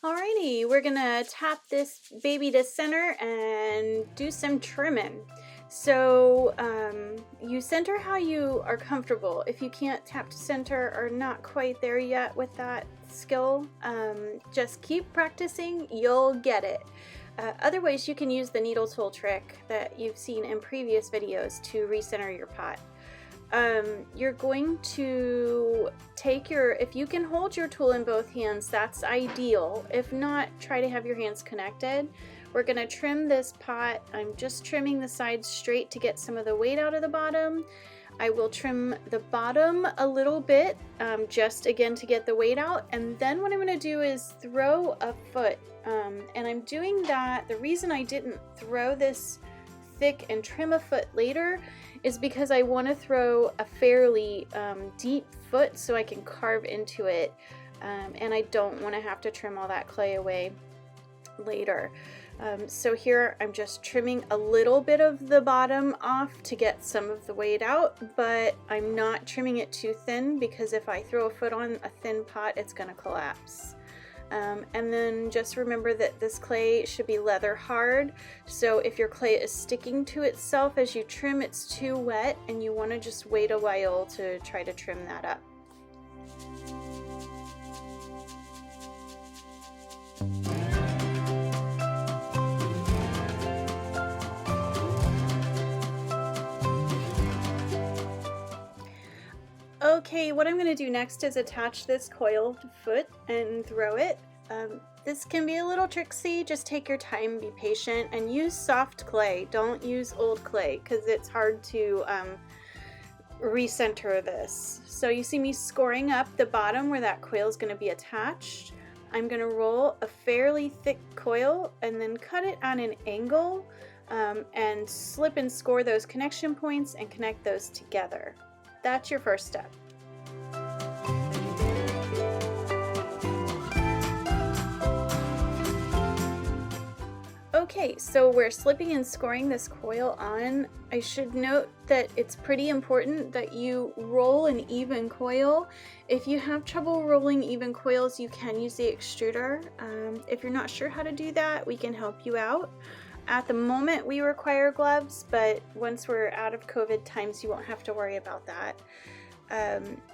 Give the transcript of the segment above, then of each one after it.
Alrighty, we're gonna tap this baby to center and do some trimming. So you center how you are comfortable. If you can't tap to center or not quite there yet with that skill, just keep practicing, you'll get it. Otherwise, you can use the needle tool trick that you've seen in previous videos to recenter your pot. You're going to take if you can hold your tool in both hands, that's ideal. If not, try to have your hands connected. We're going to trim this pot. I'm just trimming the sides straight to get some of the weight out of the bottom. I will trim the bottom a little bit, just again to get the weight out. And then what I'm going to do is throw a foot. And I'm doing that. The reason I didn't throw this thick and trim a foot later is because I want to throw a fairly deep foot so I can carve into it, and I don't want to have to trim all that clay away later. So here I'm just trimming a little bit of the bottom off to get some of the weight out, but I'm not trimming it too thin because if I throw a foot on a thin pot, it's going to collapse. And then just remember that this clay should be leather hard, so if your clay is sticking to itself as you trim, it's too wet and you want to just wait a while to try to trim that up. Okay, what I'm going to do next is attach this coiled foot and throw it. This can be a little tricksy. Just take your time, be patient, and use soft clay. Don't use old clay because it's hard to recenter this. So you see me scoring up the bottom where that coil is going to be attached. I'm going to roll a fairly thick coil and then cut it on an angle and slip and score those connection points and connect those together. That's your first step. Okay, so we're slipping and scoring this coil on. I should note that it's pretty important that you roll an even coil. If you have trouble rolling even coils, you can use the extruder. If you're not sure how to do that, we can help you out. At the moment, we require gloves, but once we're out of COVID times, you won't have to worry about that.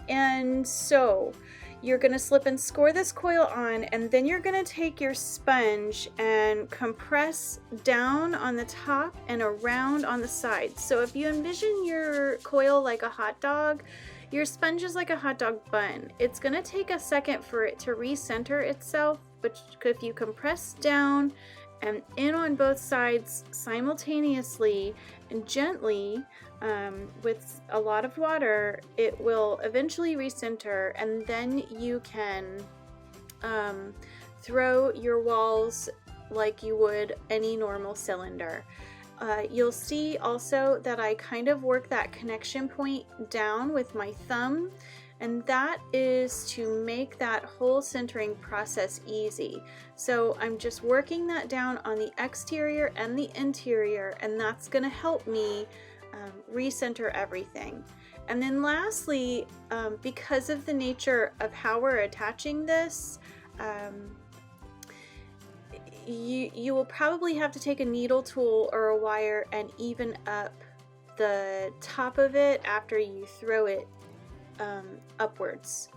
And so you're going to slip and score this coil on, and then you're going to take your sponge and compress down on the top and around on the sides. So if you envision your coil like a hot dog, your sponge is like a hot dog bun. It's going to take a second for it to recenter itself, but if you compress down and in on both sides simultaneously and gently with a lot of water, it will eventually recenter, and then you can throw your walls like you would any normal cylinder. You'll see also that I kind of work that connection point down with my thumb, and that is to make that whole centering process easy. So I'm just working that down on the exterior and the interior, and that's going to help me recenter everything. And then lastly, because of the nature of how we're attaching this, you will probably have to take a needle tool or a wire and even up the top of it after you throw it upwards.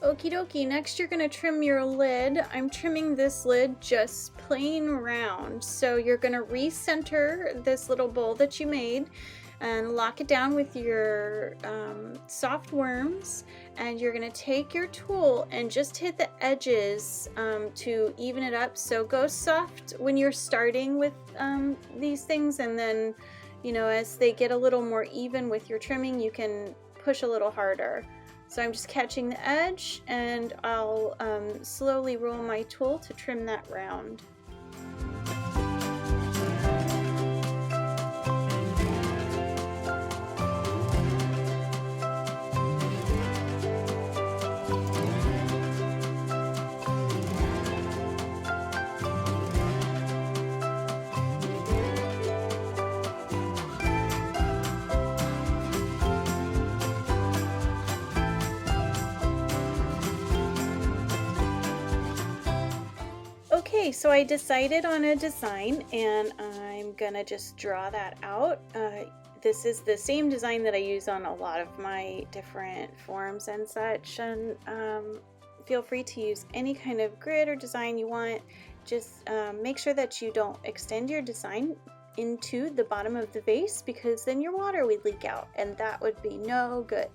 Okie dokie, next you're going to trim your lid. I'm trimming this lid just plain round. So you're going to recenter this little bowl that you made and lock it down with your soft worms, and you're going to take your tool and just hit the edges to even it up. So go soft when you're starting with these things, and then you know, as they get a little more even with your trimming, you can push a little harder. So I'm just catching the edge, and I'll slowly roll my tool to trim that round. Okay, so I decided on a design, and I'm gonna just draw that out. This is the same design that I use on a lot of my different forms and such, and feel free to use any kind of grid or design you want. Just make sure that you don't extend your design into the bottom of the vase, because then your water would leak out, and that would be no good.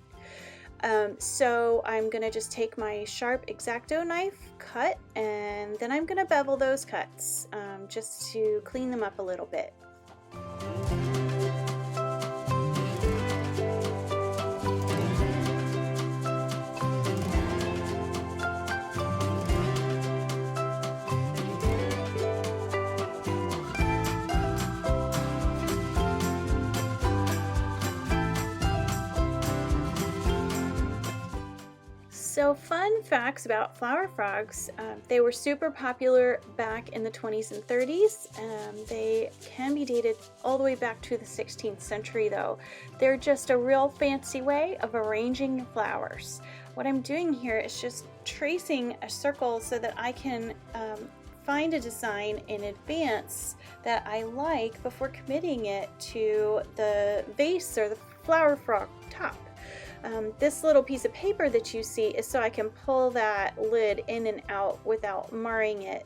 So I'm gonna just take my sharp X-Acto knife, cut, and then I'm gonna bevel those cuts just to clean them up a little bit. So fun facts about flower frogs. They were super popular back in the 20s and 30s. They can be dated all the way back to the 16th century though. They're just a real fancy way of arranging flowers. What I'm doing here is just tracing a circle so that I can find a design in advance that I like before committing it to the vase or the flower frog top. This little piece of paper that you see is so I can pull that lid in and out without marring it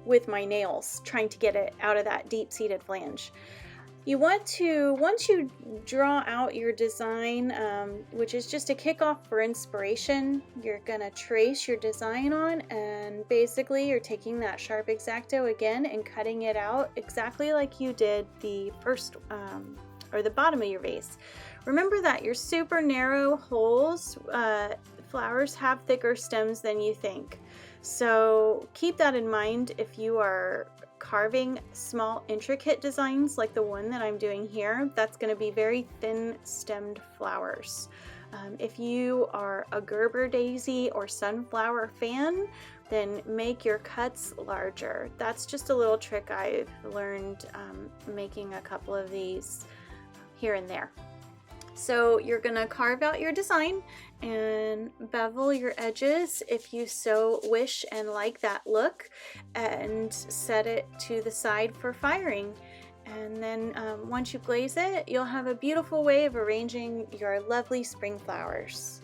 with my nails, trying to get it out of that deep-seated flange. You want to, once you draw out your design, which is just a kickoff for inspiration, you're gonna trace your design on, and basically you're taking that sharp X-Acto again and cutting it out exactly like you did the first or the bottom of your vase. Remember that your super narrow holes, flowers have thicker stems than you think. So keep that in mind if you are carving small intricate designs like the one that I'm doing here. That's going to be very thin stemmed flowers. If you are a Gerber daisy or sunflower fan, then make your cuts larger. That's just a little trick I've learned making a couple of these here and there. So you're gonna carve out your design and bevel your edges if you so wish and like that look, and set it to the side for firing. And then once you glaze it, you'll have a beautiful way of arranging your lovely spring flowers.